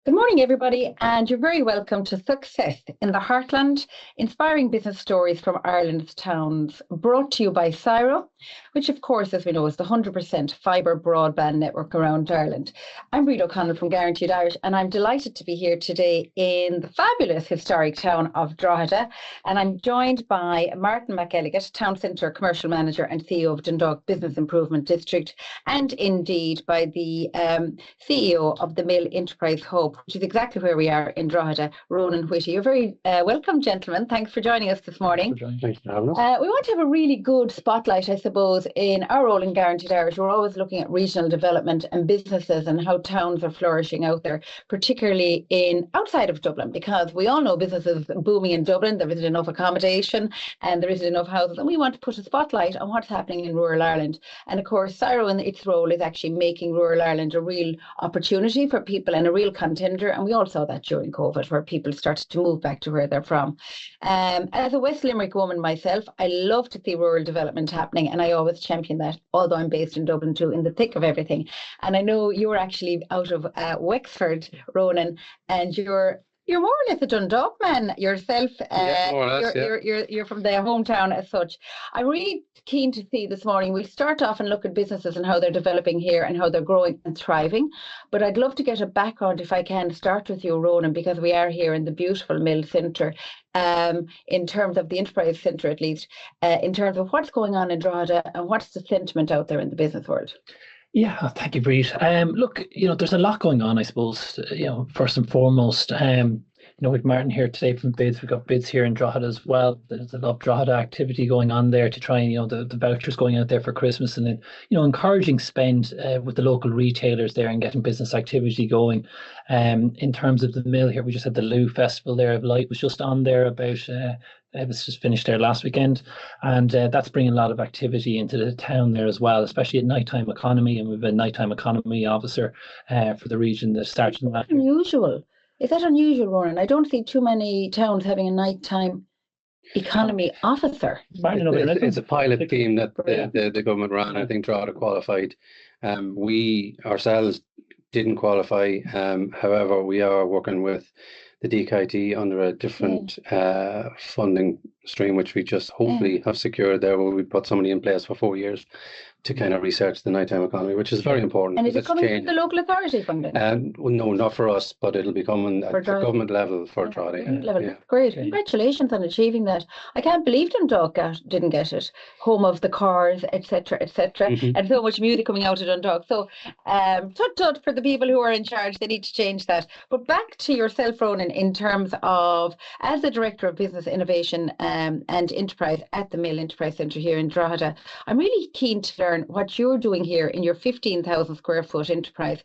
Good morning, everybody, and you're very welcome to Success in the Heartland, inspiring business stories from Ireland's towns, brought to you by Cyro, which, of course, as we know, is the 100% fibre broadband network around Ireland. I'm Rita O'Connell from Guaranteed Irish, and I'm delighted to be here today in the fabulous historic town of Drogheda, and I'm joined by Martin McElligott, Town Centre Commercial Manager and CEO of Dundalk Business Improvement District, and indeed by the CEO of the Mill Enterprise Hub, which is exactly where we are in Drogheda, Ronan, Whitty. You're very welcome, gentlemen. Thanks for joining us this morning. Thanks for having us. We want to have a really good spotlight, I suppose, in our role in Guaranteed Irish. We're always looking at regional development and businesses and how towns are flourishing out there, particularly outside of Dublin, because we all know businesses booming in Dublin. There isn't enough accommodation and there isn't enough houses, and we want to put a spotlight on what's happening in rural Ireland. And of course, Cyro in its role is actually making rural Ireland a real opportunity for people and a real contender. And we all saw that during COVID, where people started to move back to where they're from. As a West Limerick woman myself, I love to see rural development happening, and I always champion that, although I'm based in Dublin too, in the thick of everything. And I know you're actually out of Wexford, Ronan, and you're more or less a Dundalk man yourself. More or less, you're from the hometown as such. I'm really keen to see this morning. We'll start off and look at businesses and how they're developing here and how they're growing and thriving. But I'd love to get a background, if I can, start with you, Ronan, because we are here in the beautiful Mill Centre. In terms of the Enterprise Centre, at least, in terms of what's going on in Drogheda and what's the sentiment out there in the business world. Yeah, thank you, Breed. Look, there's a lot going on, I suppose. First and foremost, with Martin here today from Bids, we've got Bids here in Drogheda as well. There's a lot of Drogheda activity going on there to try and, the vouchers going out there for Christmas, and then, encouraging spend with the local retailers there and getting business activity going. In terms of the mill here, we just had the Lou Festival there of Light was just on there about it was just finished there last weekend, and that's bringing a lot of activity into the town there as well, especially at nighttime economy. And we've a nighttime economy officer for the region that started. Unusual. Is that unusual, Ronan? I don't see too many towns having a nighttime economy officer. It's a pilot team that the government ran. I think Drogheda qualified. We ourselves didn't qualify. However, we are working with the DKT under a different funding stream, which we just hopefully have secured there, where we put somebody in place for 4 years to kind of research the nighttime economy, which is very important. And is it coming from the local authority funding? Well, no, not for us, but it'll be coming at the government level for Drogheda. Yeah. Great. Congratulations on achieving that. I can't believe Dundalk didn't get it. Home of the cars, etc., and so much music coming out of Dundalk. So, tut for the people who are in charge. They need to change that. But back to yourself, Ronan, in terms of, as the Director of Business Innovation and Enterprise at the Mill Enterprise Centre here in Drogheda, I'm really keen to learn what you're doing here in your 15,000 square foot enterprise.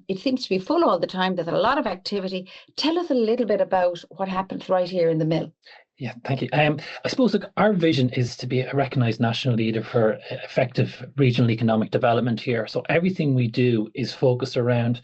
It seems to be full all the time. There's a lot of activity. Tell us a little bit about what happens right here in the mill. Yeah, thank you. I suppose our vision is to be a recognised national leader for effective regional economic development here. So everything we do is focused around,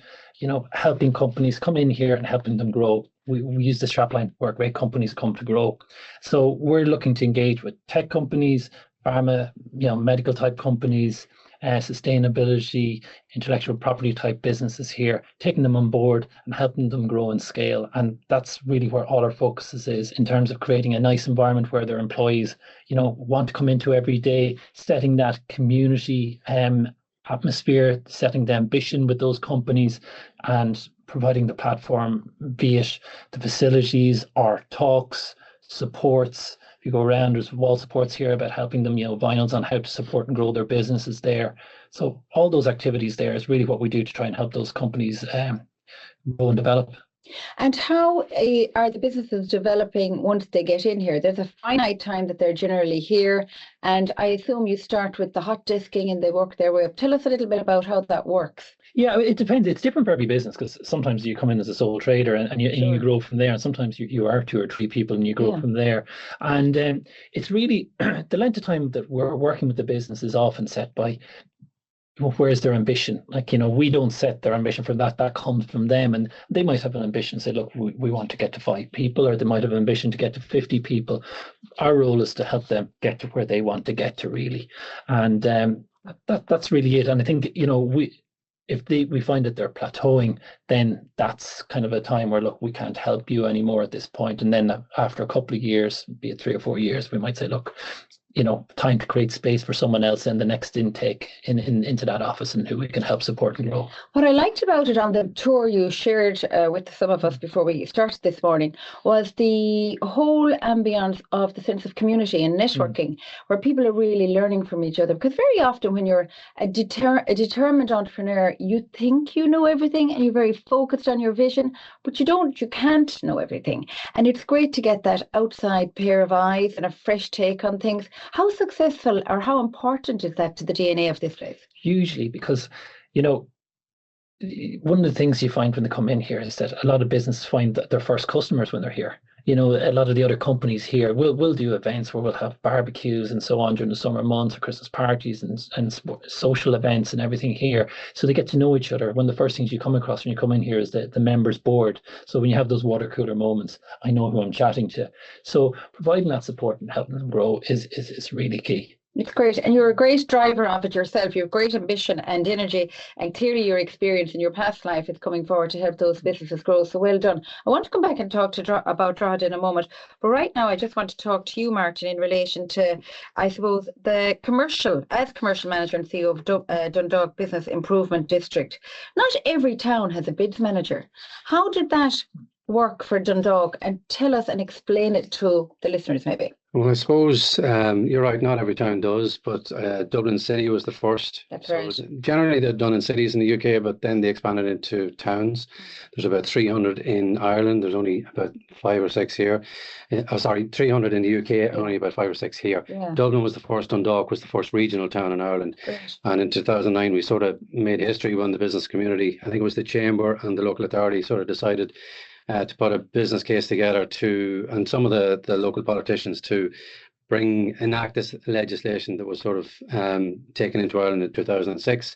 helping companies come in here and helping them grow. We use the strapline where great companies come to grow. So we're looking to engage with tech companies, pharma, medical type companies, sustainability, intellectual property type businesses here, taking them on board and helping them grow and scale. And that's really where all our focus is in terms of creating a nice environment where their employees, want to come into every day, setting that community atmosphere, setting the ambition with those companies, and providing the platform, be it the facilities, our talks, supports. You go around, there's wall supports here about helping them, vinyls on how to support and grow their businesses there. So all those activities there is really what we do to try and help those companies grow and develop. And how are the businesses developing once they get in here? There's a finite time that they're generally here, and I assume you start with the hot desking and they work their way up. Tell us a little bit about how that works. Yeah, it depends. It's different for every business, because sometimes you come in as a sole trader and you grow from there, and sometimes you are 2 or 3 people and you grow from there. And it's really the length of time that we're working with the business is often set by where's their ambition. We don't set their ambition for that comes from them, and they might have an ambition, say, look, we want to get to 5 people, or they might have an ambition to get to 50 people. Our role is to help them get to where they want to get to, really. And that's really it. And I think we find that they're plateauing, then that's kind of a time where, look, we can't help you anymore at this point. And then after a couple of years, be it 3 or 4 years, we might say, look, time to create space for someone else and the next intake into that office and who we can help support and grow. What I liked about it on the tour you shared with some of us before we started this morning was the whole ambience of the sense of community and networking, where people are really learning from each other. Because very often when you're a determined entrepreneur, you think you know everything and you're very focused on your vision, but you can't know everything. And it's great to get that outside pair of eyes and a fresh take on things. How successful or how important is that to the DNA of this place? Hugely, because, one of the things you find when they come in here is that a lot of businesses find that their first customers when they're here. A lot of the other companies here will do events where we'll have barbecues and so on during the summer months, or Christmas parties and social events and everything here. So they get to know each other. One of the first things you come across when you come in here is the members board. So when you have those water cooler moments, I know who I'm chatting to. So providing that support and helping them grow is really key. It's great. And you're a great driver of it yourself. You have great ambition and energy, and clearly your experience in your past life is coming forward to help those businesses grow. So well done. I want to come back and talk about Drogheda in a moment. But right now, I just want to talk to you, Martin, in relation to, I suppose, the commercial manager and CEO of Dundalk Business Improvement District. Not every town has a bids manager. How did that work for Dundalk? And tell us and explain it to the listeners, maybe. Well, I suppose you're right, not every town does, but Dublin City was the first. That's right. So generally they're done in cities in the UK, but then they expanded into towns. There's about 300 in Ireland. There's only about 5 or 6 here. 300 in the UK, only about 5 or 6 here. Yeah. Dublin was the first, Dundalk was the first regional town in Ireland. Great. And in 2009, we sort of made history when the business community, I think it was the Chamber and the local authority, sort of decided to put a business case together and some of the local politicians to enact this legislation that was sort of taken into Ireland in 2006.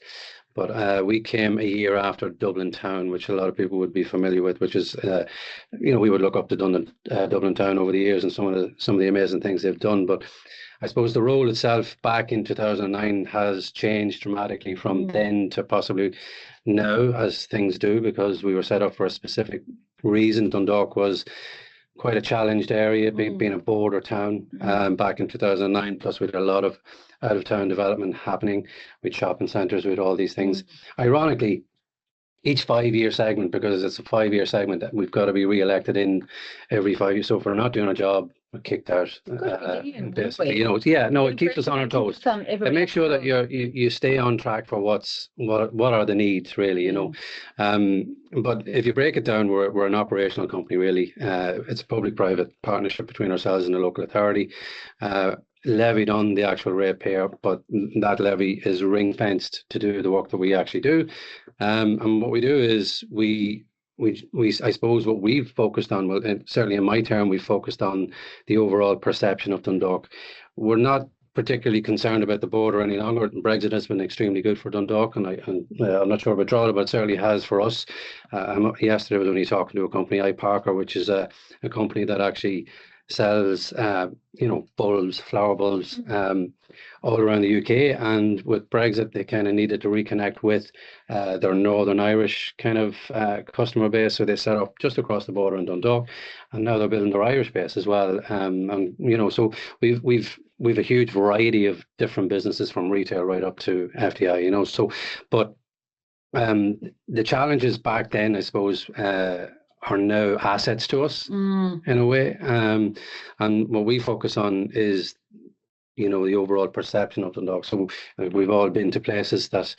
But we came a year after Dublin Town, which a lot of people would be familiar with, which is, we would look up to Dublin Town over the years and some of the amazing things they've done. But I suppose the role itself back in 2009 has changed dramatically from then to possibly now, as things do, because we were set up for a specific reason. Dundalk was quite a challenged area, being a border town back in 2009. Plus, we had a lot of out-of-town development happening with shopping centres, with all these things. Ironically, each 5-year segment, because it's a 5-year segment, that we've got to be re-elected in every 5 years. So if we're not doing a job, we're kicked out. Basically, it keeps us on our toes. It makes sure that you stay on track for what are the needs, really, But if you break it down, we're an operational company, really. It's a public-private partnership between ourselves and the local authority. Levied on the actual ratepayer, but that levy is ring-fenced to do the work that we actually do. And what we do is we I suppose what we've focused on, well, certainly in my term, we've focused on the overall perception of Dundalk. We're not particularly concerned about the border any longer. Brexit has been extremely good for Dundalk, and I'm not sure about Drogheda, but it certainly has for us. Yesterday I was only talking to a company, iParker, which is a company that actually sells bulbs, flower bulbs, all around the UK. And with Brexit, they kind of needed to reconnect with their Northern Irish kind of customer base, so they set up just across the border in Dundalk, and now they're building their Irish base as well. So we've a huge variety of different businesses, from retail right up to FDI. So, but the challenges back then, I suppose, are now assets to us in a way, and what we focus on is the overall perception of Dundalk. So we've all been to places that,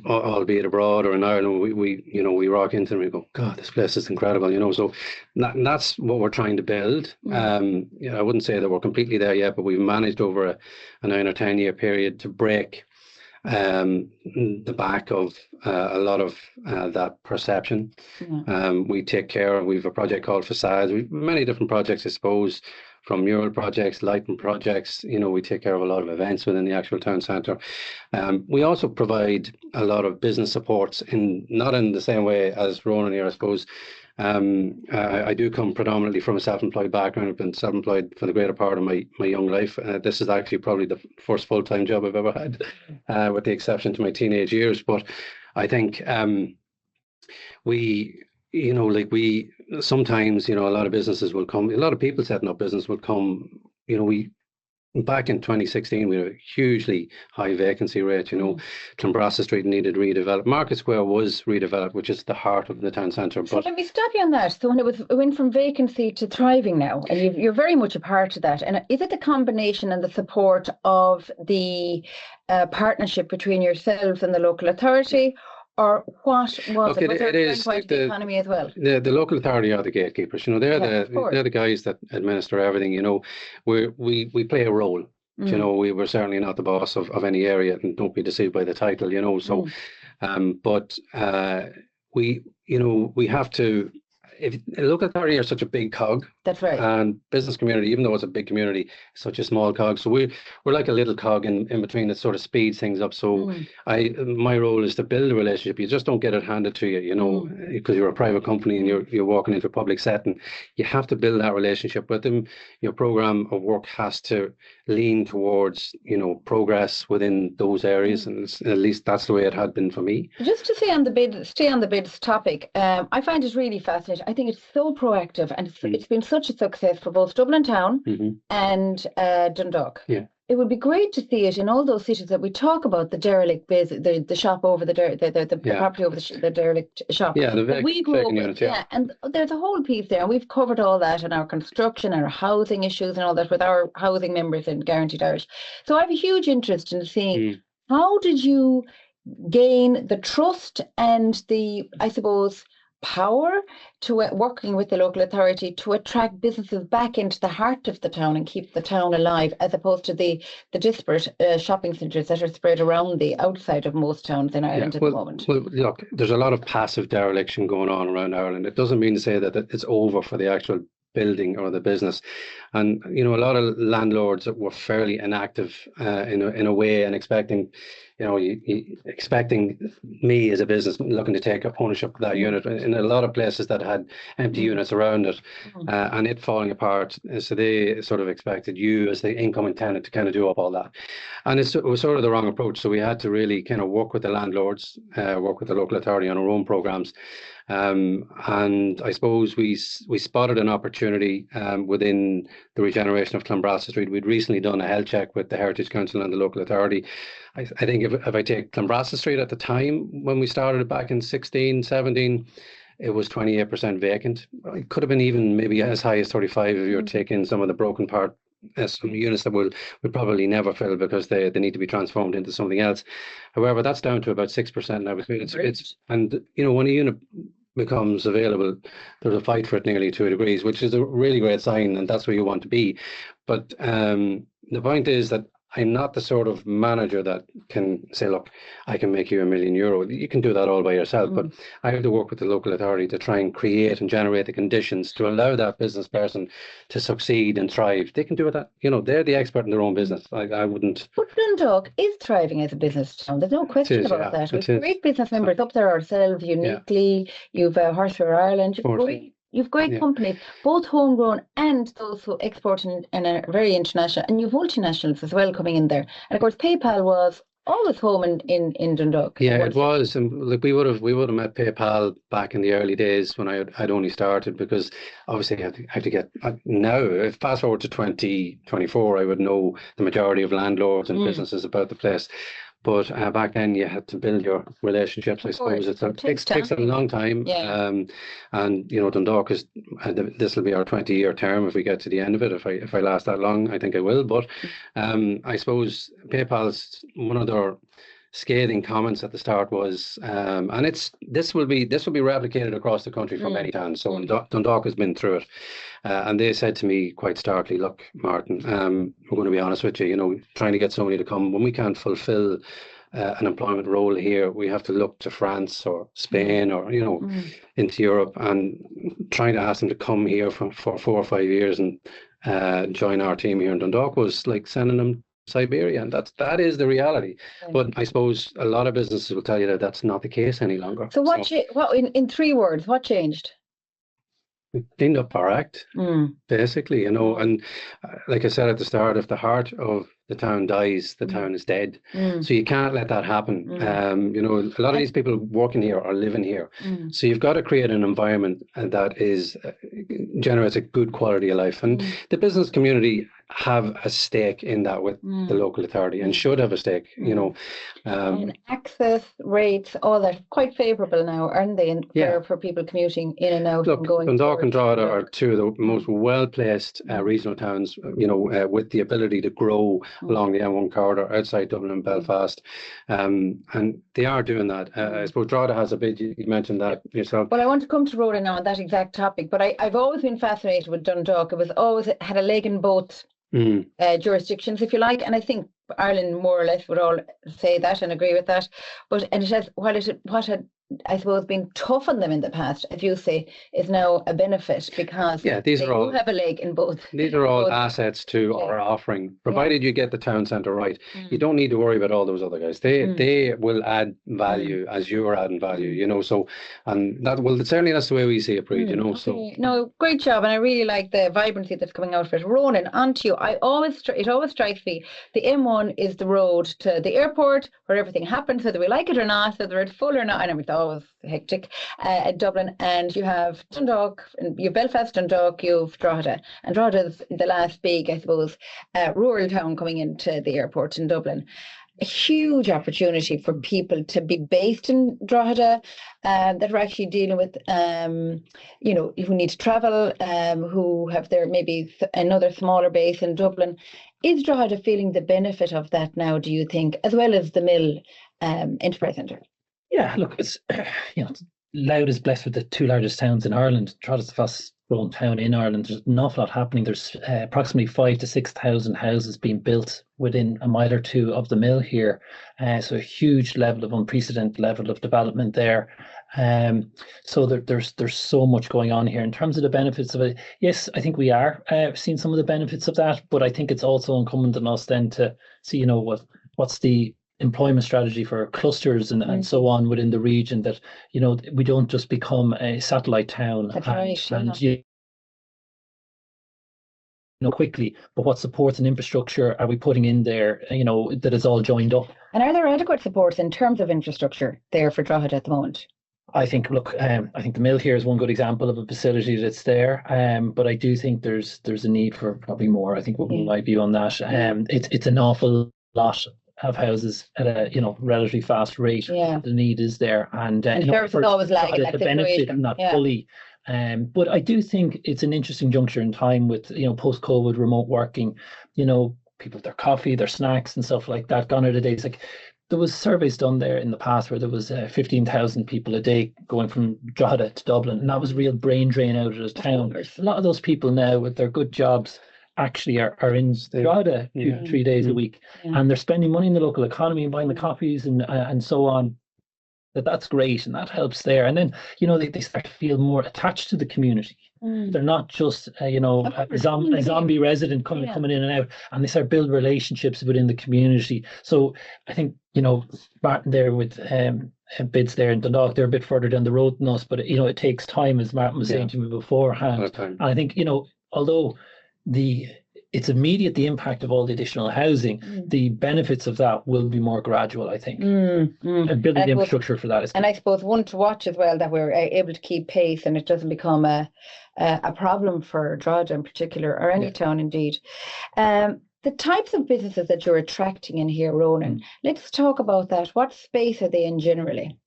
albeit abroad or in Ireland, we rock into them and we go, God, this place is incredible, so that's what we're trying to build. I wouldn't say that we're completely there yet, but we've managed over a 9 or 10 year period to break the back of a lot of that perception. We take care. We've a project called Facades. We've many different projects, I suppose, from mural projects, lighting projects. We take care of a lot of events within the actual town centre. We also provide a lot of business supports, not in the same way as Ronan here, I suppose. I do come predominantly from a self-employed background. I've been self-employed for the greater part of my young life. This is actually probably the first full-time job I've ever had, with the exception to my teenage years. But I think we sometimes, a lot of businesses will come, a lot of people setting up business will come, back in 2016, we had a hugely high vacancy rate. Clonbrassil Street needed redeveloped. Market Square was redeveloped, which is the heart of the town centre. So let me stop you on that. So when it went from vacancy to thriving now, and you're very much a part of that. And is it the combination and the support of the partnership between yourselves and the local authority? Or what was it? Was there a point of the economy as well? The local authority are the gatekeepers. They're the guys that administer everything. We play a role. We were certainly not the boss of any area, and don't be deceived by the title. So, but we have to. If the local authority are such a big cog, that's right, and business community, even though it's a big community, such a small cog. So we're like a little cog in between that sort of speeds things up. So my role is to build a relationship. You just don't get it handed to you, because you're a private company and you're walking into a public setting. You have to build that relationship with them. Your program of work has to lean towards progress within those areas, and at least that's the way it had been for me. Just to stay on the bids topic, I find it really fascinating. I think it's so proactive, and it's been such a success for both Dublin Town and Dundalk. Yeah. It would be great to see it in all those cities that we talk about, the derelict biz, the shop over the property over the derelict shop. Yeah, the vacant units, and there's a whole piece there, and we've covered all that in our construction, our housing issues and all that with our housing members in Guaranteed Irish. So I have a huge interest in seeing how did you gain the trust and the, I suppose, power to working with the local authority to attract businesses back into the heart of the town and keep the town alive, as opposed to the disparate shopping centres that are spread around the outside of most towns in Ireland at the moment. Well, look, there's a lot of passive dereliction going on around Ireland. It doesn't mean to say that it's over for the actual building or the business, and a lot of landlords were fairly inactive in a way, and expecting expecting me as a business looking to take up ownership of that unit in a lot of places that had empty units around it, and it falling apart. So they sort of expected you as the incoming tenant to kind of do up all that, and it was sort of the wrong approach. So we had to really kind of work with the landlords, work with the local authority on our own programs. And I suppose we spotted an opportunity within the regeneration of Clonbrassil Street. We'd recently done a health check with the Heritage Council and the local authority. I think if I take Clonbrassil Street at the time when we started it back in 16, 17, it was 28% vacant. It could have been even maybe as high as 35 if you were taking some of the broken part. Some units that we'll probably never fill because they need to be transformed into something else. However, that's down to about 6% now. And when a unit becomes available, there's a fight for it nearly 2 degrees, which is a really great sign, and that's where you want to be. But the point is that I'm not the sort of manager that can say, look, I can make you €1 million. You can do that all by yourself, but I have to work with the local authority to try and create and generate the conditions to allow that business person to succeed and thrive. They can do that. They're the expert in their own business. I wouldn't. But Dundalk is thriving as a business town. There's no question about that. We've great business members up there ourselves, uniquely. You've Harte Ireland. You've great companies, both homegrown and those who export and are very international, and you've multinationals as well coming in there. And of course, PayPal was always home in Dundalk. Yeah, it was, and we would have met PayPal back in the early days when I'd only started, because obviously I have to get now. If fast forward to 2024, I would know the majority of landlords and businesses about the place. But back then you had to build your relationships. I suppose it takes a long time. Yeah. And Dundalk is this will be our 20-year term if we get to the end of it. If I last that long, I think I will. But I suppose PayPal's one of their scathing comments at the start was, and this will be replicated across the country for many towns. So Dundalk has been through it, and they said to me quite starkly, "Look, Martin, we're going to be honest with you. Trying to get somebody to come when we can't fulfil an employment role here, we have to look to France or Spain or into Europe, and trying to ask them to come here for 4 or 5 years and join our team here in Dundalk was like sending them Siberia, and that is the reality. But I suppose a lot of businesses will tell you that that's not the case any longer. So what in 3 words, what changed? We cleaned up our act, basically, and like I said at the start, if the heart of the town dies, the town is dead. So you can't let that happen. You know, a lot of these people working here are living here. So you've got to create an environment that is generates a good quality of life. And the business community have a stake in that with the local authority, and should have a stake, you know. And access rates, all that, quite favourable now, aren't they, for people commuting in and out? Look, Dundalk and Drogheda are two of the most well-placed regional towns, you know, with the ability to grow along the M1 corridor outside Dublin and Belfast. And they are doing that. I suppose Drogheda has a bit, you mentioned that yourself. Well, I want to come to Ronan now on that exact topic, but I've always been fascinated with Dundalk. It was always had a leg in both jurisdictions, if you like, and I think Ireland more or less would all say that and agree with that. But and it has what had I suppose been tough on them in the past, as you say, is now a benefit, because these are all have a leg in both. These are all assets to our offering, provided you get the town centre right. You don't need to worry about all those other guys. They will add value as you are adding value, you know. So, and that, well, certainly that's the way we see it, Breed, you know. So no, great job, and I really like the vibrancy that's coming out of it. Ronan, on to you. It always strikes me the M1 is the road to the airport where everything happens, whether we like it or not, whether it's full or not, and everything. Always hectic at Dublin, and you have Dundalk, and you have Belfast, Dundalk, you have Drogheda, and Drogheda's the last big, I suppose, rural town coming into the airport in Dublin. A huge opportunity for people to be based in Drogheda, that are actually dealing with, you know, who need to travel, who have their maybe another smaller base in Dublin. Is Drogheda feeling the benefit of that now, do you think, as well as the Mill Enterprise Centre? Yeah, look, it's, you know, Louth is blessed with the two largest towns in Ireland. Drogheda is the fastest growing town in Ireland. There's an awful lot happening. There's approximately 5,000 to 6,000 houses being built within a mile or two of the mill here. So a huge level of unprecedented level of development there. So there's so much going on here in terms of the benefits of it. Yes, I think we are seeing some of the benefits of that, but I think it's also incumbent on us then to see, you know, what's the employment strategy for clusters and so on within the region, that, you know, we don't just become a satellite town. That's right. And you know, quickly, but what supports and infrastructure are we putting in there, you know, that is all joined up? And are there adequate supports in terms of infrastructure there for Drogheda at the moment? I think, look, I think the mill here is one good example of a facility that's there, but I do think there's a need for probably more. I think what my view on that, it's an awful lot of houses at a, you know, relatively fast rate. The need is there, and services always lag the benefit not fully. But I do think it's an interesting juncture in time with, you know, post-COVID remote working, you know, people with their coffee, their snacks and stuff like that, gone are the days. Like, there was surveys done there in the past where there was 15,000 people a day going from Drogheda to Dublin, and that was a real brain drain out of the town. A lot of those people now with their good jobs actually are in Drogheda 2-3 days a week, and they're spending money in the local economy and buying the coffees and so on. That's great, and that helps there. And then, you know, they start to feel more attached to the community. They're not just you know, a zombie resident coming in and out, and they start building relationships within the community. So I think, you know, Martin there with bids there in Dundalk, they're a bit further down the road than us, but, you know, it takes time, as Martin was saying to me beforehand. And I think, you know, although it's immediate, the impact of all the additional housing, the benefits of that will be more gradual, I think. And building the infrastructure for that is. And I suppose one to watch as well, that we're able to keep pace and it doesn't become a problem for Drogheda in particular, or any town indeed. The types of businesses that you're attracting in here, Ronan, let's talk about that. What space are they in generally?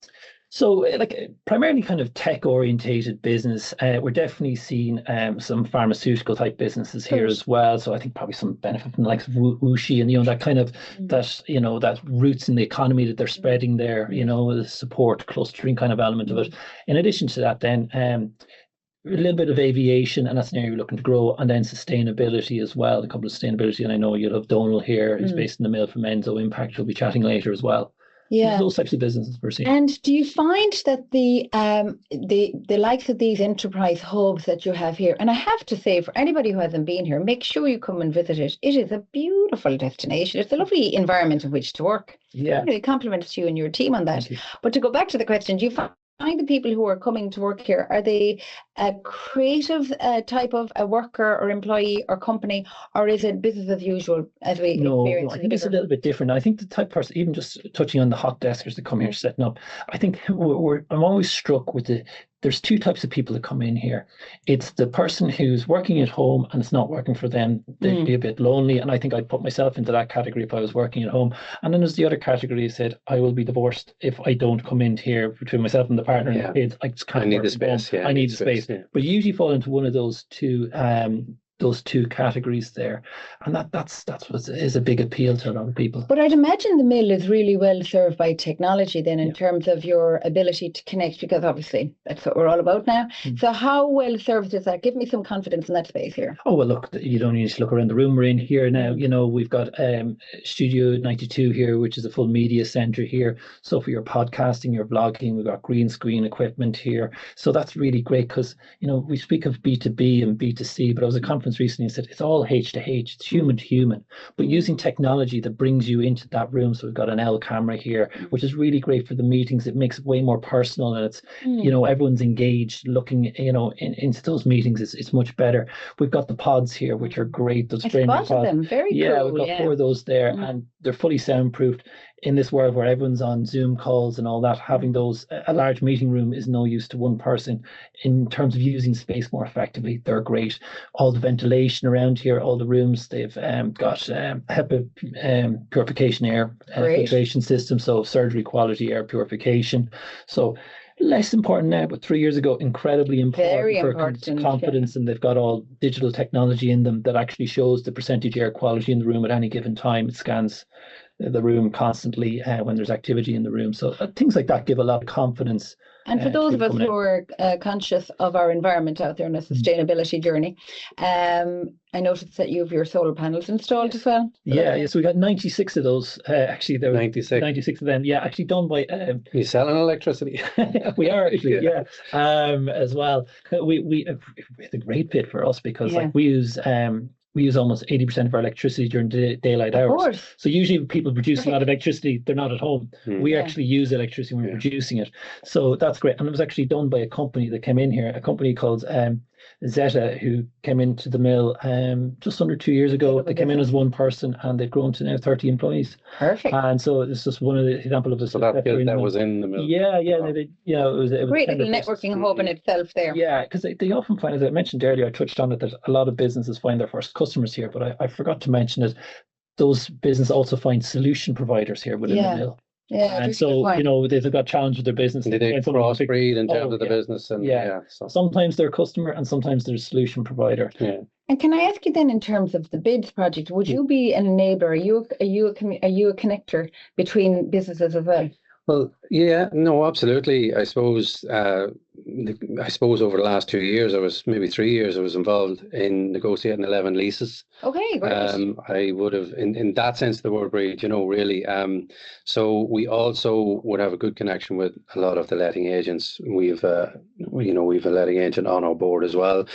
So, like, primarily kind of tech orientated business. We're definitely seeing some pharmaceutical type businesses here as well. So I think probably some benefit from the likes of Wuxi and, you know, that kind of that, you know, that roots in the economy that they're spreading there, you know, the support clustering kind of element of it. In addition to that, then a little bit of aviation, and that's an area we're looking to grow, and then sustainability as well. A couple of sustainability, and I know you'll have Donal here, who's based in the mill from Enso Impact. We'll be chatting later as well. Yeah, those types of businesses we're seeing. And do you find that the likes of these enterprise hubs that you have here, and I have to say, for anybody who hasn't been here, make sure you come and visit it. It is a beautiful destination. It's a lovely environment in which to work. Yeah, really compliments to you and your team on that. But to go back to the question, do you find find the people who are coming to work here, are they a creative type of a worker or employee or company, or is it business as usual as we experience? I think it's a little bit different. I think the type of person, even just touching on the hot deskers that come here setting up, I think I'm always struck with there's two types of people that come in here. It's the person who's working at home and it's not working for them. They'd be a bit lonely. And I think I'd put myself into that category if I was working at home. And then there's the other category who said, I will be divorced if I don't come in here between myself and the partner and the kids. I just can't. I need the space. I need the space. Yeah. But you usually fall into one of those two categories there, and that's what is a big appeal to a lot of people. But I'd imagine the mill is really well served by technology then in terms of your ability to connect, because obviously that's what we're all about now. So how well served is that? Give me some confidence in that space here. Oh, well, look, you don't need to look around the room we're in here now. You know, we've got Studio 92 here, which is a full media center here. So for your podcasting, your vlogging, we've got green screen equipment here. So that's really great because, you know, we speak of B2B and B2C, but I was at a conference recently and said it's all H to H, it's human to human, but using technology that brings you into that room. So we've got an L camera here, which is really great for the meetings. It makes it way more personal, and it's you know, everyone's engaged looking, you know, into those meetings. It's much better. We've got the pods here, which are great. Those framing pods. Them. Very cool. We've got 4 of those there, and they're fully soundproofed. In this world where everyone's on Zoom calls and all that, having a large meeting room is no use to one person. In terms of using space more effectively, they're great. All the ventilation around here, all the rooms, they've got HEPA purification air filtration system, so surgery quality air purification. So less important now, but 3 years ago, incredibly important for confidence. And they've got all digital technology in them that actually shows the percentage air quality in the room at any given time. It scans the room constantly when there's activity in the room. So things like that give a lot of confidence. And for those of us who are conscious of our environment out there on a sustainability journey, I noticed that you have your solar panels installed as well. So we got 96 of those. Actually, there were 96 of them. Yeah, actually done by. You selling electricity? We are actually, as well. It's a great fit for us because like we use almost 80% of our electricity during daylight hours. Of course. So usually people produce a lot of electricity, they're not at home. We actually use electricity when we're producing it. So that's great. And it was actually done by a company that came in here, a company called Zeta, who came into the mill just under 2 years ago. They came in as one person and they've grown to now 30 employees. Perfect. And so it's just one of the example of this. So that was in the mill. It was great little networking hub in itself there. Yeah, because they often find, as I mentioned earlier, I touched on it, that a lot of businesses find their first customers here, but I forgot to mention it. Those businesses also find solution providers here within the mill. Yeah, and so you know they've got challenge with their business. They crossbreed in terms of the business, and so sometimes they're a customer and sometimes they're a solution provider. Yeah. And can I ask you then, in terms of the BIDS project, would you be an enabler? Are you a connector between businesses as well? Well, yeah, no, absolutely. I suppose over the last 2 years, maybe 3 years, I was involved in negotiating 11 leases. Okay, great. I would have, in that sense of the word, breed, you know, really. So we also would have a good connection with a lot of the letting agents. We've a letting agent on our board as well.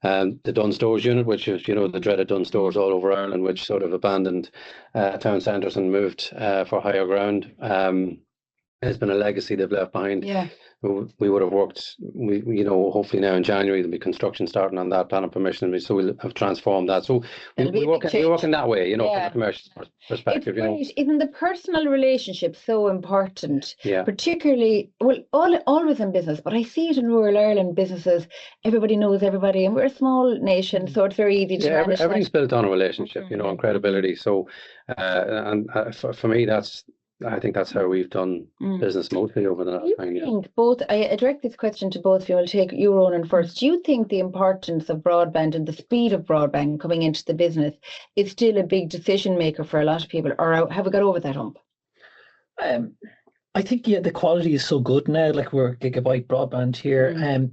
The Dun Stores unit, which is, you know, the dreaded Dun Stores all over Ireland, which sort of abandoned town centres and moved for higher ground. It's been a legacy they've left behind. Yeah. We would have worked, hopefully now in January there'll be construction starting on that, planning permission, so we'll have transformed that. So we work in that way, from a commercial perspective. Isn't the personal relationship so important? Yeah. Particularly, always in business, but I see it in rural Ireland businesses. Everybody knows everybody, and we're a small nation, so it's very easy to manage. Everything's built on a relationship, and credibility. So, for me, I think that's how we've done business mostly over the last time. I direct this question to both of you. I'll take you, Ronan, first. Do you think the importance of broadband and the speed of broadband coming into the business is still a big decision maker for a lot of people, or have we got over that hump? I think the quality is so good now. Like, we're gigabyte broadband here.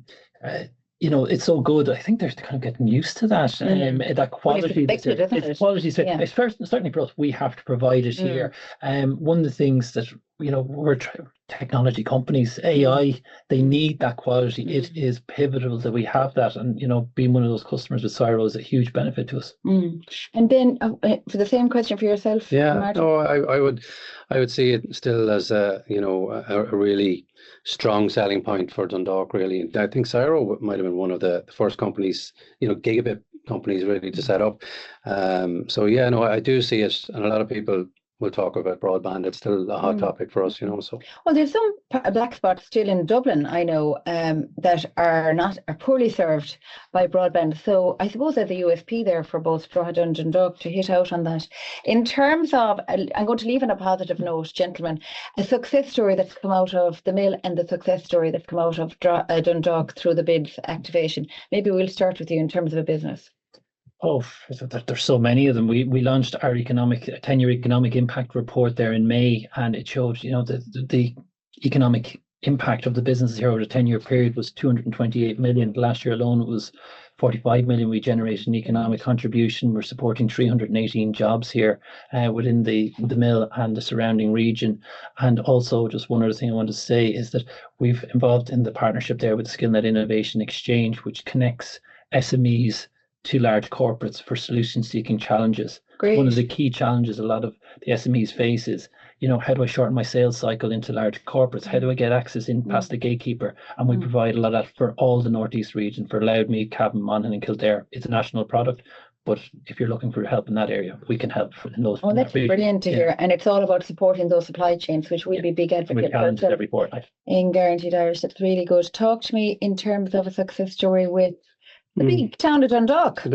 It's so good. I think they're kind of getting used to that. That quality. It's quality. Certainly for us, we have to provide it here. One of the things that we're technology companies, AI, they need that quality. It is pivotal that we have that. And, being one of those customers with Cyro is a huge benefit to us. And then for the same question for yourself, Martin? No, I would see it still as a really strong selling point for Dundalk, really. And I think Cyro might have been one of the first companies, gigabit companies really to set up. I do see it, and a lot of people will talk about broadband. It's still a hot topic for us, so. Well, there's some black spots still in Dublin, I know, that are poorly served by broadband. So I suppose there's a USP there for both Drogheda and Dundalk to hit out on that. In terms of, I'm going to leave on a positive note, gentlemen, a success story that's come out of the mill and the success story that's come out of Dundalk through the bids activation. Maybe we'll start with you in terms of a business. Oh, there's so many of them. We launched our 10-year economic impact report there in May, and it showed, the economic impact of the businesses here over a 10-year period was 228 million. Last year alone, it was 45 million we generated in economic contribution. We're supporting 318 jobs here within the mill and the surrounding region. And also, just one other thing I want to say is that we've involved in the partnership there with SkillNet Innovation Exchange, which connects SMEs to large corporates for solution-seeking challenges. Great. One of the key challenges a lot of the SMEs face is, how do I shorten my sales cycle into large corporates? How do I get access in past the gatekeeper? And we provide a lot of that for all the Northeast region, for Loudmead, Cavan, Monaghan and Kildare. It's a national product, but if you're looking for help in that area, we can help in those. Oh, that's brilliant to hear. And it's all about supporting those supply chains, which we'll be big advocates for. Every fortnight. In Guaranteed Irish, that's really good. Talk to me in terms of a success story with the big town of Dundalk. The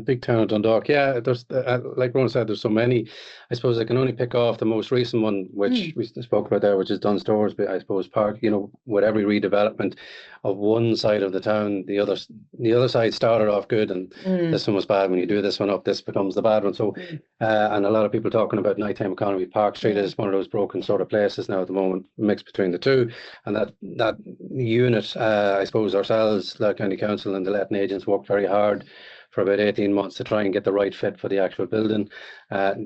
big town of Dundalk. Yeah, there's like Ronan said, there's so many. I suppose I can only pick off the most recent one, which we spoke about there, which is Dunstores. But I suppose Park. With every redevelopment of one side of the town, the other side started off good, and this one was bad. When you do this one up, this becomes the bad one. So, and a lot of people talking about nighttime economy. Park Street is one of those broken sort of places now at the moment, mixed between the two, and that unit. I suppose ourselves, Louth County Council and the letting agents, worked very hard for about 18 months to try and get the right fit for the actual building.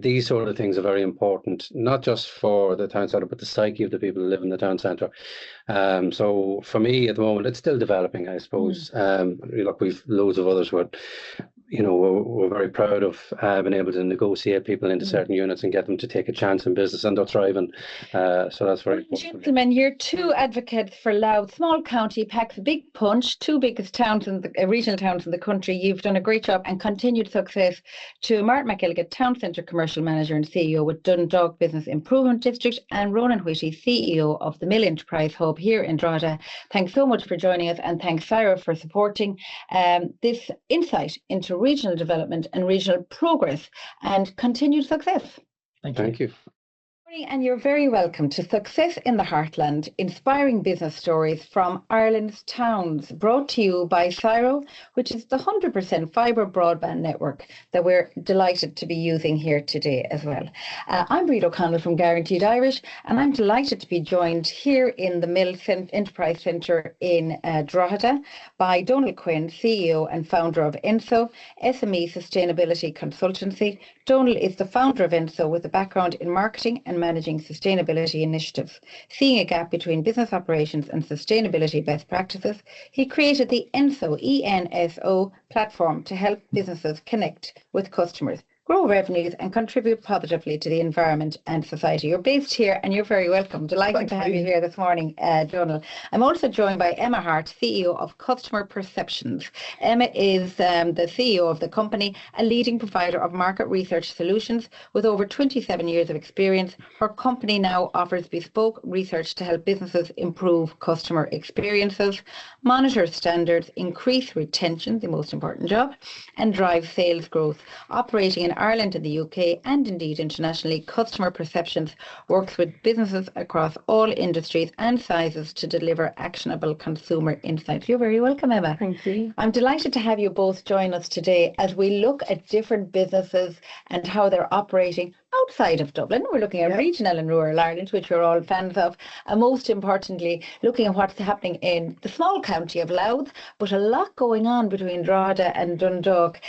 These sort of things are very important, not just for the town centre, but the psyche of the people who live in the town centre. So for me at the moment, it's still developing, I suppose. Look, we've loads of others who are, we're very proud of being able to negotiate people into certain units and get them to take a chance in business, and they're thriving. So that's very important. Gentlemen, you're two advocates for Louth. Small county packs a big punch, two biggest towns in the regional towns in the country. You've done a great job and continued success. To Martin McElligott, Town Centre Commercial Manager and CEO with Dundalk Business Improvement District, and Ronan Whitty, CEO of the Mill Enterprise Hub here in Drogheda. Thanks so much for joining us, and thanks Cyro for supporting this insight into regional development and regional progress and continued success. Thank you. And you're very welcome to Success in the Heartland, inspiring business stories from Ireland's towns, brought to you by Cyro, which is the 100% fibre broadband network that we're delighted to be using here today as well. I'm Breed O'Connell from Guaranteed Irish, and I'm delighted to be joined here in the Mill Enterprise Centre in Drogheda by Donal Quinn, CEO and founder of Enso, SME Sustainability Consultancy. Donal is the founder of Enso with a background in marketing and managing sustainability initiatives. Seeing a gap between business operations and sustainability best practices, he created the Enso, ENSO platform to help businesses connect with customers, grow revenues and contribute positively to the environment and society. You're based here and you're very welcome. Delighted to have you here this morning, Donal. I'm also joined by Emma Harte, CEO of Customer Perceptions. Emma is the CEO of the company, a leading provider of market research solutions with over 27 years of experience. Her company now offers bespoke research to help businesses improve customer experiences, monitor standards, increase retention, the most important job, and drive sales growth. Operating in Ireland and the UK and indeed internationally, Customer Perceptions works with businesses across all industries and sizes to deliver actionable consumer insights. You're very welcome, Emma. Thank you. I'm delighted to have you both join us today as we look at different businesses and how they're operating, outside of Dublin. We're looking at regional and rural Ireland, which we're all fans of, and most importantly, looking at what's happening in the small county of Louth, but a lot going on between Drogheda and Dundalk.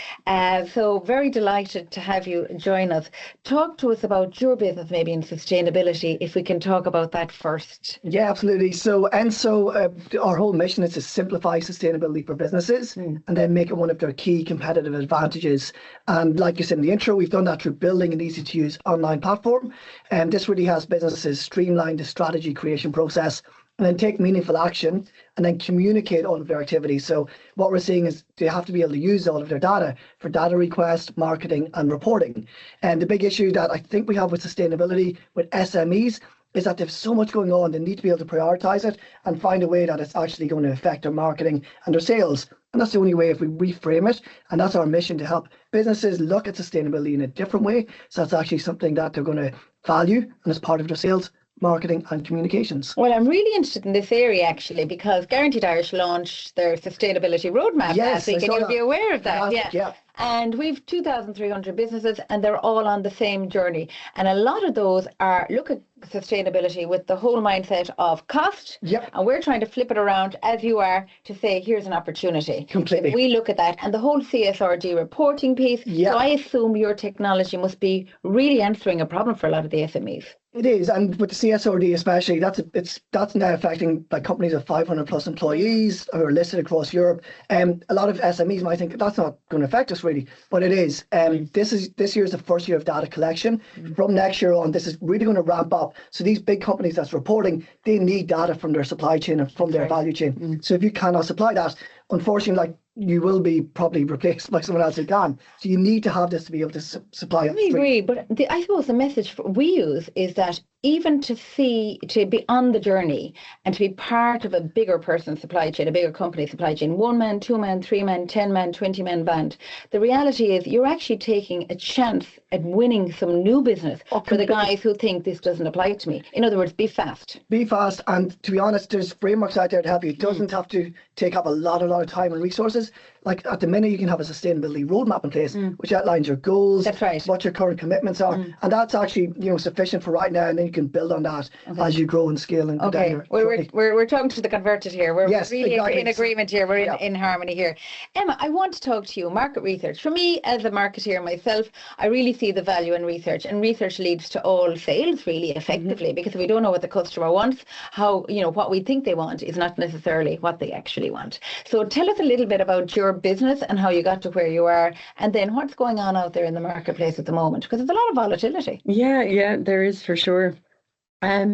So very delighted to have you join us. Talk to us about your business, maybe in sustainability, if we can talk about that first. Yeah, absolutely. So Enso, our whole mission is to simplify sustainability for businesses and then make it one of their key competitive advantages. And like you said in the intro, we've done that through building an easy-to-use online platform. And this really has businesses streamline the strategy creation process and then take meaningful action and then communicate all of their activities. So what we're seeing is they have to be able to use all of their data for data request, marketing and reporting. And the big issue that I think we have with sustainability with SMEs is that there's so much going on, they need to be able to prioritize it and find a way that it's actually going to affect their marketing and their sales. And that's the only way if we reframe it. And that's our mission, to help businesses look at sustainability in a different way. So that's actually something that they're going to value and as part of their sales, marketing and communications. Well, I'm really interested in this area actually, because Guaranteed Irish launched their sustainability roadmap last week, and you'll be aware of that. Yeah. And we've 2,300 businesses and they're all on the same journey. And a lot of those are look at sustainability with the whole mindset of cost. And we're trying to flip it around, as you are, to say, here's an opportunity. Completely. We look at that. And the whole CSRD reporting piece. So I assume your technology must be really answering a problem for a lot of the SMEs. It is, and with the CSRD especially, that's now affecting like companies of 500 plus employees who are listed across Europe. A lot of SMEs might think that's not going to affect us really, but it is. This year is the first year of data collection. From next year on, this is really going to ramp up. So these big companies that's reporting, they need data from their supply chain and from their value chain. So if you cannot supply that, unfortunately, like, you will be probably replaced by someone else who can. So you need to have this to be able to supply. I agree, but I suppose the message we use is that even to be on the journey and to be part of a bigger person's supply chain, a bigger company supply chain, 1 man, 2 man, 3 man, 10 man, 20 man band, the reality is you're actually taking a chance at winning some new business for the guys who think this doesn't apply to me. In other words, be fast. Be fast, and to be honest, there's frameworks out there to help you. It doesn't have to take up a lot of time and resources. Like at the minute, you can have a sustainability roadmap in place, which outlines your goals, what your current commitments are, and that's actually sufficient for right now. And then you can build on that as you grow and scale. And we're talking to the converted here. We're really in agreement here. We're in harmony here. Emma, I want to talk to you. Market research. For me, as a marketeer myself, I really see the value in research, and research leads to all sales really effectively, because if we don't know what the customer wants, what we think they want is not necessarily what they actually want. So tell us a little bit about your business and how you got to where you are, and then what's going on out there in the marketplace at the moment, because there's a lot of volatility. Yeah, there is for sure.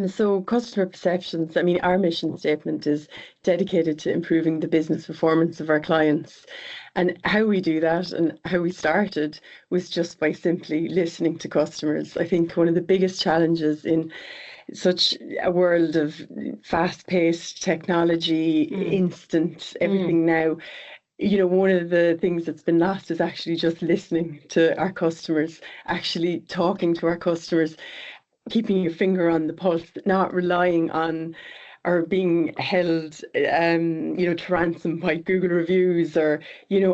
So customer perceptions, our mission statement is dedicated to improving the business performance of our clients. And how we do that and how we started was just by simply listening to customers. I think one of the biggest challenges in such a world of fast-paced technology, instant everything now, one of the things that's been lost is actually just listening to our customers, actually talking to our customers, keeping your finger on the pulse, not relying on or being held, to ransom by Google reviews, or,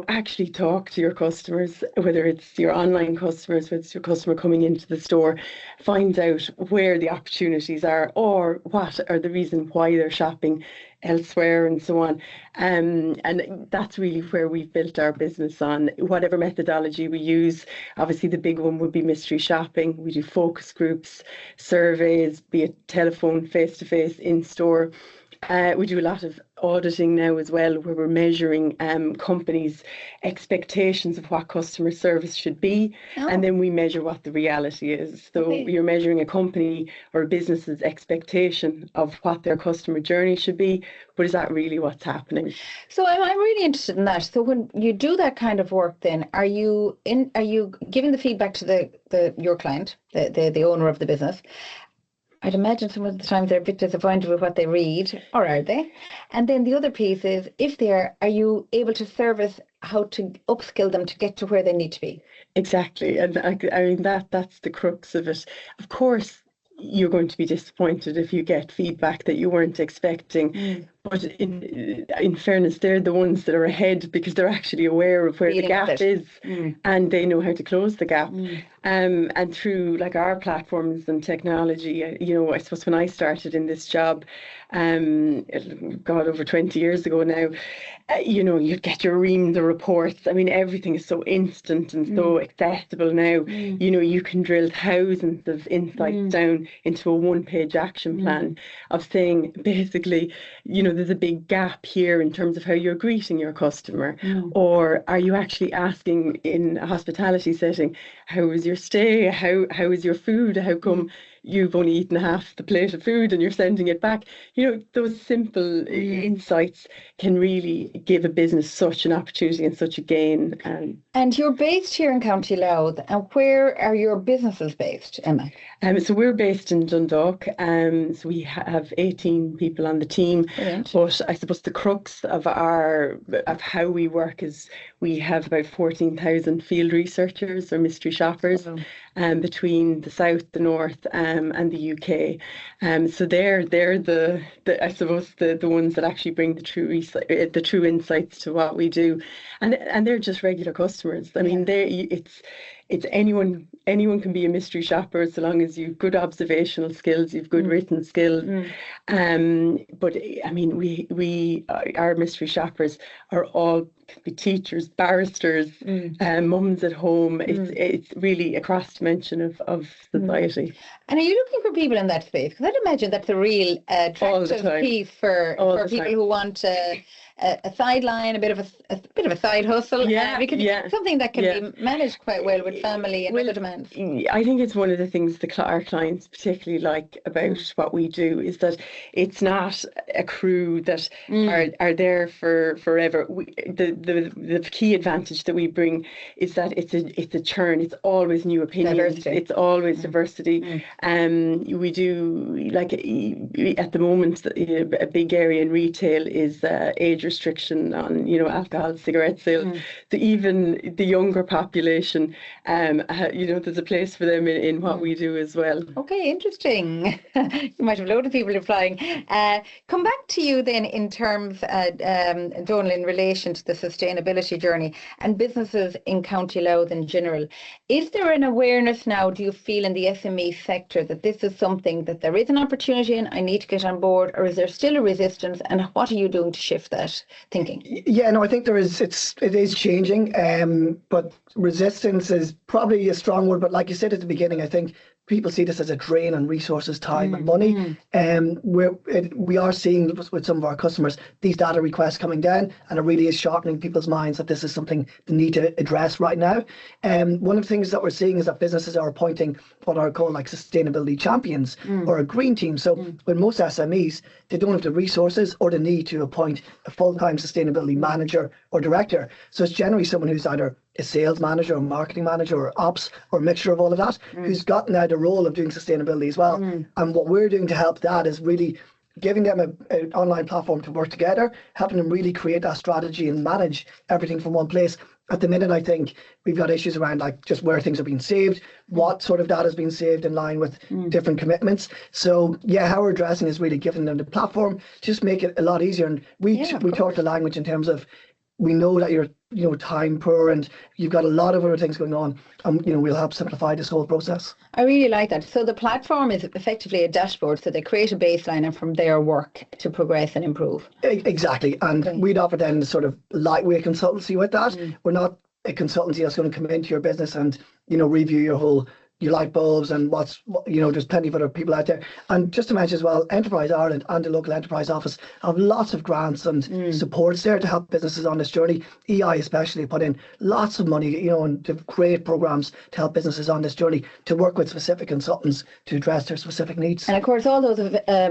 actually talk to your customers, whether it's your online customers, whether it's your customer coming into the store, find out where the opportunities are or what are the reason why they're shopping elsewhere and so on. And that's really where we've built our business on. Whatever methodology we use, obviously the big one would be mystery shopping. We do focus groups, surveys, be it telephone, face-to-face, in-store. We do a lot of auditing now as well, where we're measuring companies' expectations of what customer service should be, and then we measure what the reality is. So you're measuring a company or a business's expectation of what their customer journey should be, but is that really what's happening? So I'm really interested in that. So when you do that kind of work, then are you giving the feedback to your client, the owner of the business? I'd imagine some of the times they're a bit disappointed with what they read, or are they? And then the other piece is, if they're, are you able to service how to upskill them to get to where they need to be? Exactly. And that's the crux of it. Of course, you're going to be disappointed if you get feedback that you weren't expecting. but in fairness, they're the ones that are ahead because they're actually aware of where the gap is, and they know how to close the gap. And through like our platforms and technology, you know, I suppose when I started in this job, God, over 20 years ago now, you know, you'd get your reams of reports. I mean, everything is so instant and so accessible now. You know, you can drill thousands of insights down into a one-page action plan of saying, basically, you know, there's a big gap here in terms of how you're greeting your customer, or are you actually asking in a hospitality setting, how was your stay? How is your food? How come you've only eaten half the plate of food and you're sending it back? You know, those simple insights can really give a business such an opportunity and such a gain. And you're based here in County Louth, and where are your businesses based, Emma? So we're based in Dundalk. So we have 18 people on the team. Brilliant. But I suppose the crux of how we work is we have about 14,000 field researchers or mystery shoppers between the south, the north, and the UK. So they're the I suppose the ones that actually bring the true insights to what we do, and they're just regular customers. I mean, it's anyone can be a mystery shopper so long as you've good observational skills, you've good written skills. But I mean, our mystery shoppers are all teachers, barristers, mums at home. It's really a cross dimension of society. And are you looking for people in that space? Because I'd imagine that's a real attractive piece for people who want a sideline, a bit of a side hustle. Something that can be managed quite well with family and other demands. I think it's one of the things our clients particularly like about what we do is that it's not a crew that are there for forever. The key advantage that we bring is that it's a churn. It's always new opinions. Diversity. It's always diversity. We do, like, at the moment, a big area in retail is age restriction on, you know, alcohol, cigarette sales. So even the younger population, you know, there's a place for them in what we do as well. Okay, interesting. You might have a load of people applying. Come back to you then in terms, Donal, in relation to the sustainability journey and businesses in County Louth in general. Is there an awareness now, do you feel, in the SME sector that this is something that there is an opportunity in, I need to get on board, or is there still a resistance, and what are you doing to shift that thinking? Yeah, no, I think it is changing, but resistance is probably a strong word, but like you said at the beginning, I think people see this as a drain on resources, time and money. We are seeing with some of our customers these data requests coming down, and it really is sharpening people's minds that this is something they need to address right now. One of the things that we're seeing is that businesses are appointing what are called like sustainability champions or a green team. So with most SMEs, they don't have the resources or the need to appoint a full-time sustainability manager or director. So it's generally someone who's either a sales manager or marketing manager or ops or a mixture of all of that, who's got now the role of doing sustainability as well. And what we're doing to help that is really giving them an online platform to work together, helping them really create that strategy and manage everything from one place. At the minute, I think we've got issues around like just where things are being saved, what sort of data is being saved in line with different commitments. So yeah, how we're addressing is really giving them the platform, just make it a lot easier. And we talk the language in terms of, we know that you're, you know, time poor and you've got a lot of other things going on, and you know, we'll help simplify this whole process. I really like that. So the platform is effectively a dashboard, so they create a baseline and from there work to progress and improve. Exactly, and we'd offer then the sort of lightweight consultancy with that. We're not a consultancy that's going to come into your business and, you know, review your light bulbs and there's plenty of other people out there. And just to mention as well, Enterprise Ireland and the local enterprise office have lots of grants and supports there to help businesses on this journey. EI especially put in lots of money, you know, and to create programs to help businesses on this journey to work with specific consultants to address their specific needs. And of course, all those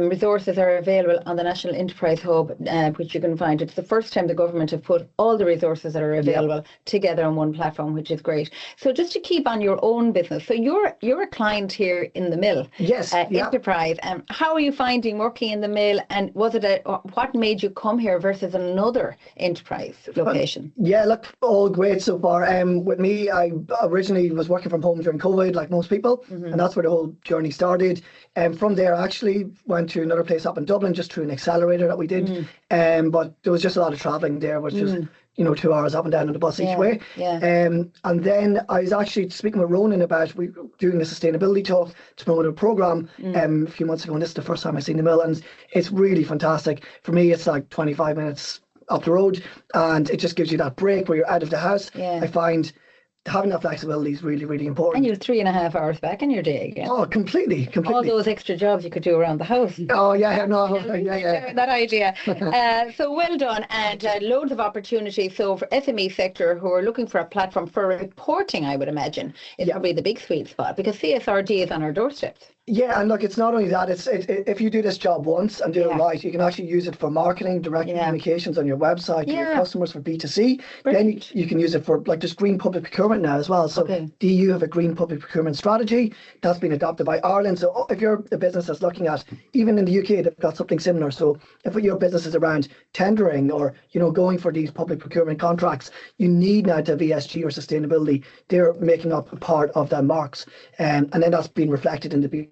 resources are available on the National Enterprise Hub, which you can find. It's the first time the government have put all the resources that are available together on one platform, which is great. So just to keep on your own business, so you're you're a client here in the mill. Yes, Enterprise. How are you finding working in the mill? And was it what made you come here versus another enterprise location? Yeah, look, all great so far. With me, I originally was working from home during COVID, like most people, and that's where the whole journey started. From there, I actually went to another place up in Dublin just through an accelerator that we did. But there was just a lot of travelling there, which was 2 hours up and down on the bus each way. And then I was actually speaking with Ronan about doing a sustainability talk to promote a programme a few months ago, and this is the first time I've seen the mill, and it's really fantastic. For me, it's like 25 minutes up the road, and it just gives you that break where you're out of the house. I find having that flexibility is really, really important. And you're 3.5 hours back in your day again. Oh, completely. All those extra jobs you could do around the house. Oh, yeah, no, That idea. So well done, and loads of opportunities. So for SME sector who are looking for a platform for reporting, I would imagine, is probably the big sweet spot, because CSRD is on our doorsteps. Yeah, and look, it's not only that, it's if you do this job once and do it right, you can actually use it for marketing, direct communications on your website to your customers for B2C. Brilliant. Then you can use it for like there's green public procurement now as well. So the EU have a green public procurement strategy that's been adopted by Ireland. So if you're a business that's looking at, even in the UK, they've got something similar. So if your business is around tendering or, going for these public procurement contracts, you need now to have ESG or sustainability. They're making up a part of their marks. And then that's been reflected in the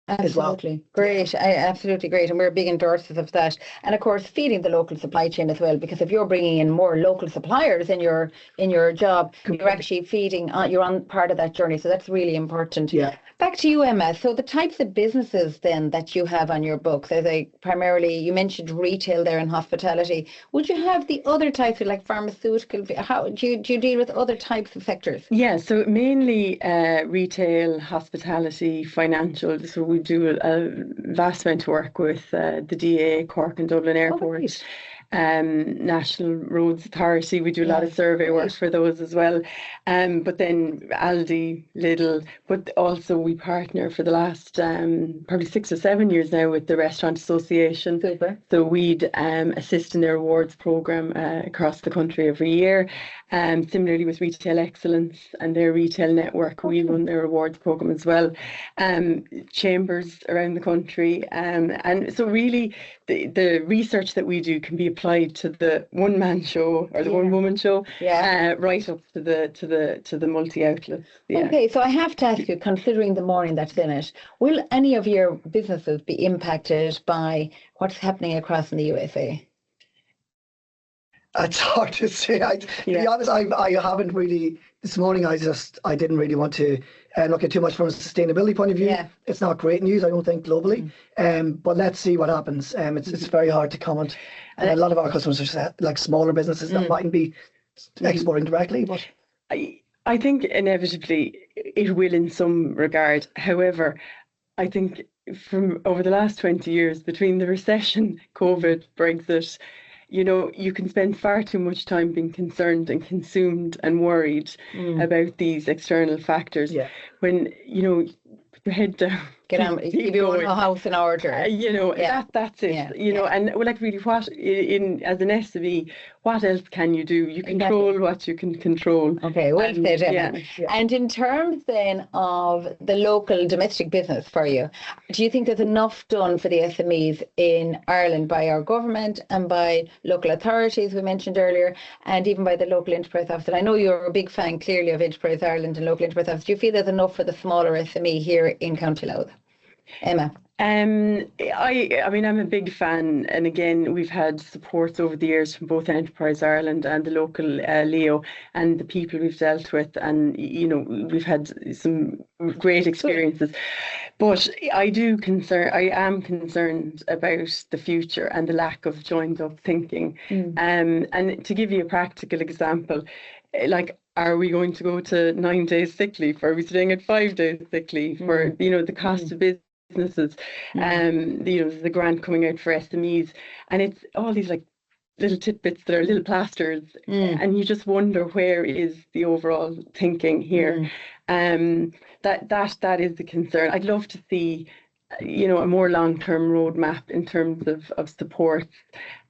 Absolutely. Great. Absolutely great. And we're big endorsers of that. And of course, feeding the local supply chain as well, because if you're bringing in more local suppliers in your job, you're actually feeding, you're on part of that journey. So that's really important. Yeah. Back to you, Emma. So the types of businesses then that you have on your books, are they primarily, you mentioned retail there and hospitality. Would you have the other types of like pharmaceutical? How do you deal with other types of sectors? Yeah, so mainly retail, hospitality, financial. So we do a vast amount of work with the DA, Cork and Dublin airports. National Roads Authority, we do a lot of survey work for those as well. But then Aldi, Lidl, but also we partner for the last probably 6 or 7 years now with the Restaurant Association. Super. So we'd assist in their awards programme across the country every year. Similarly with Retail Excellence and their retail network, we run their awards programme as well. Chambers around the country. And so really the research that we do can be applied to the one-man show or the one-woman show, right up to the multi-outlets. Yeah. Okay, so I have to ask you, considering the morning that's in it, will any of your businesses be impacted by what's happening across in the USA? It's hard to say. To be honest, I haven't really, this morning I didn't really want to look at too much from a sustainability point of view. Yeah. It's not great news, I don't think, globally. But let's see what happens. It's very hard to comment. And a lot of our customers are like smaller businesses that mightn't be exporting directly. But I think inevitably it will in some regard. However, I think from over the last 20 years, between the recession, COVID, Brexit, you can spend far too much time being concerned and consumed and worried about these external factors. Yeah. When, put your head down. Get on, keep your own house in order. That's it. And like really, what as an SME, what else can you do? You control what you can control. Okay, well said, Emma. And in terms then of the local domestic business for you, do you think there's enough done for the SMEs in Ireland by our government and by local authorities we mentioned earlier, and even by the local enterprise office? And I know you're a big fan clearly of Enterprise Ireland and local enterprise office. Do you feel there's enough for the smaller SME here in County Louth? Emma? I mean, I'm a big fan, and again, we've had supports over the years from both Enterprise Ireland and the local Leo and the people we've dealt with, and we've had some great experiences. But I am concerned about the future and the lack of joined up thinking. And to give you a practical example, like, are we going to go to 9 days sick leave? Are we staying at 5 days sick leave? For the cost of businesses, the grant coming out for SMEs, and it's all these like little tidbits that are little plasters, and you just wonder where is the overall thinking here. That is the concern. I'd love to see a more long-term roadmap in terms of support.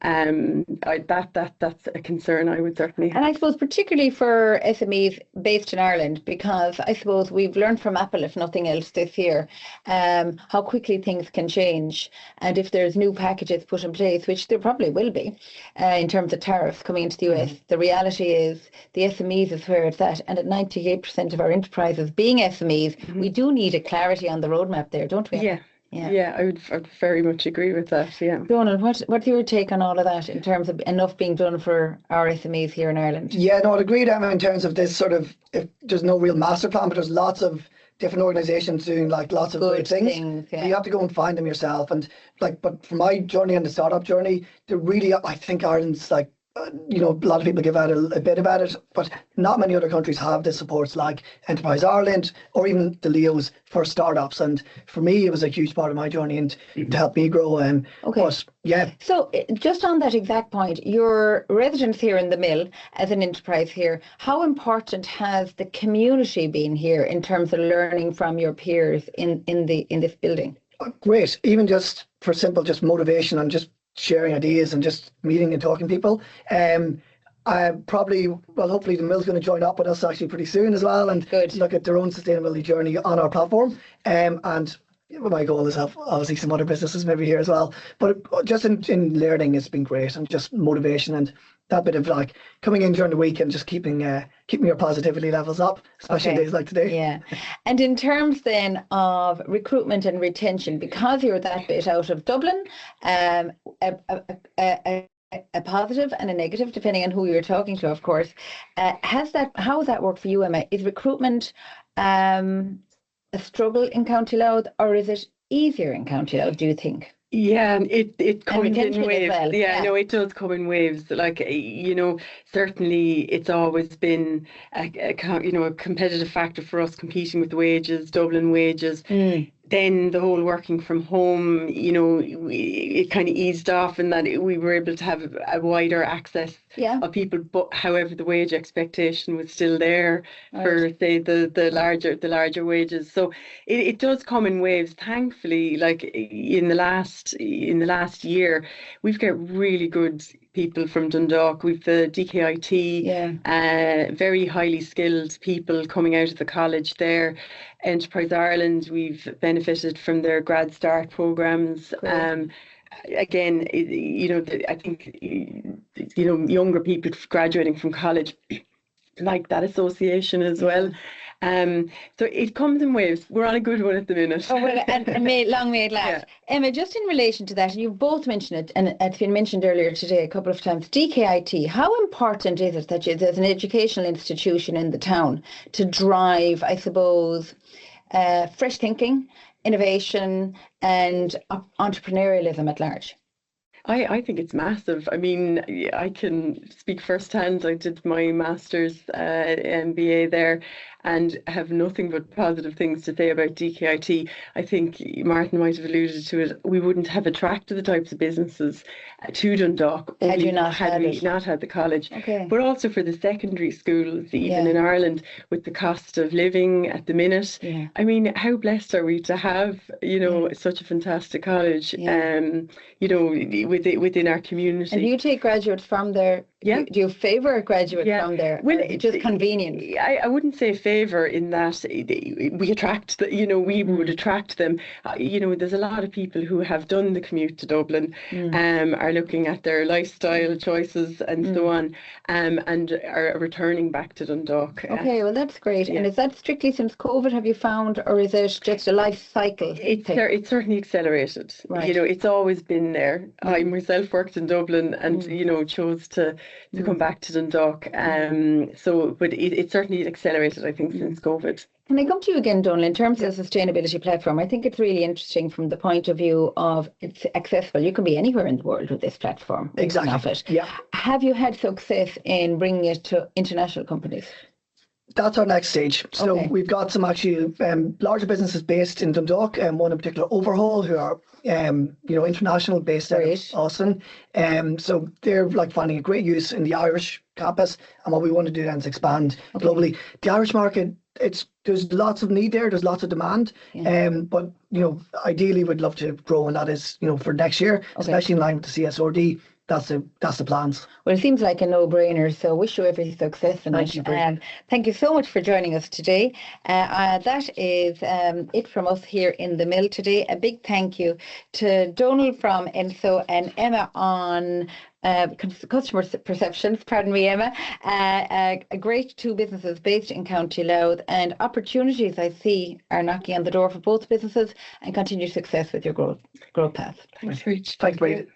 That's a concern I would certainly have. And I suppose particularly for SMEs based in Ireland, because I suppose we've learned from Apple, if nothing else, this year, how quickly things can change. And if there's new packages put in place, which there probably will be, in terms of tariffs coming into the US, the reality is the SMEs is where it's at. And at 98% of our enterprises being SMEs, we do need a clarity on the roadmap there, don't we? Yeah, I would very much agree with that. Yeah. Donal, what's your take on all of that in terms of enough being done for our SMEs here in Ireland? Yeah, no, I'd agree, Emma, in terms of this sort of, if there's no real master plan, but there's lots of different organisations doing like lots of great things. Yeah. So you have to go and find them yourself. And like, but for my journey and the startup journey, I think Ireland's like, a lot of people give out a bit about it, but not many other countries have the supports like Enterprise Ireland or even the Leos for startups. And for me, it was a huge part of my journey and to help me grow. Okay. But yeah. So just on that exact point, your residence here in the Mill as an enterprise here, how important has the community been here in terms of learning from your peers in this building? Great. Even just for simple, just motivation and just sharing ideas and just meeting and talking to people. Hopefully the Mill's going to join up with us actually pretty soon as well and look at their own sustainability journey on our platform. And my goal is have obviously some other businesses maybe here as well. But just in learning, it's been great, and just motivation and that bit of like coming in during the week and just keeping your positivity levels up, especially days like today. Yeah. And in terms then of recruitment and retention, because you're that bit out of Dublin, a positive and a negative, depending on who you're talking to, of course. How has that worked for you, Emma? Is recruitment a struggle in County Louth, or is it easier in County Louth, do you think? Yeah, it comes in waves. Well. No, it does come in waves. Like, certainly it's always been a competitive factor for us, competing with wages, Dublin wages. Then the whole working from home, it kind of eased off, and that we were able to have a wider access of people. But however, the wage expectation was still there for, say, the larger wages. So it does come in waves. Thankfully, like in the last year, we've got really good people from Dundalk. We've the DKIT, very highly skilled people coming out of the college there. Enterprise Ireland, we've benefited from their grad start programs. Again, I think younger people graduating from college like that association as well. So it comes in waves. We're on a good one at the minute. Oh, well, and long may it last. Emma, just in relation to that, and you've both mentioned it, and it's been mentioned earlier today a couple of times, DKIT, how important is it that there's an educational institution in the town to drive, I suppose, fresh thinking, innovation, and entrepreneurialism at large? I think it's massive. I mean, I can speak firsthand. I did my master's MBA there and have nothing but positive things to say about DKIT. I think Martin might have alluded to it. We wouldn't have attracted the types of businesses to Dundalk had we not had the college. Okay. But also for the secondary schools, even in Ireland, with the cost of living at the minute. Yeah. I mean, how blessed are we to have, such a fantastic college, within our community. And do you take graduates from there? Yeah. Do you favour graduates from there? Well, just convenient. I wouldn't say favour in that we attract we would attract them. There's a lot of people who have done the commute to Dublin, are looking at their lifestyle choices and so on, and are returning back to Dundalk. Okay, well that's great. And is that strictly since COVID, have you found, or is it just a life cycle? It's certainly accelerated. Right. It's always been there. I myself worked in Dublin and chose to come back to Dundalk. But it certainly accelerated, I think, since COVID. Can I come to you again, Donal, in terms of the sustainability platform? I think it's really interesting from the point of view of it's accessible. You can be anywhere in the world with this platform. Exactly. Yeah. Have you had success in bringing it to international companies? That's our next stage. So we've got some actually larger businesses based in Dundalk, and one in particular, Overhaul, who are international, based out of Austin. So they're like finding a great use in the Irish campus, and what we want to do then is expand globally. The Irish market there's lots of need there. There's lots of demand. But ideally, we'd love to grow, and that is for next year, especially in line with the CSRD. That's the plans. Well, it seems like a no-brainer, so wish you every success in it. Thank you so much for joining us today. That is it from us here in the Mill today. A big thank you to Donal from Enso and Emma on customer perceptions, pardon me, Emma. A great two businesses based in County Louth, and opportunities I see are knocking on the door for both businesses, and continued success with your growth path. Thanks, Rich. Thanks, Brady.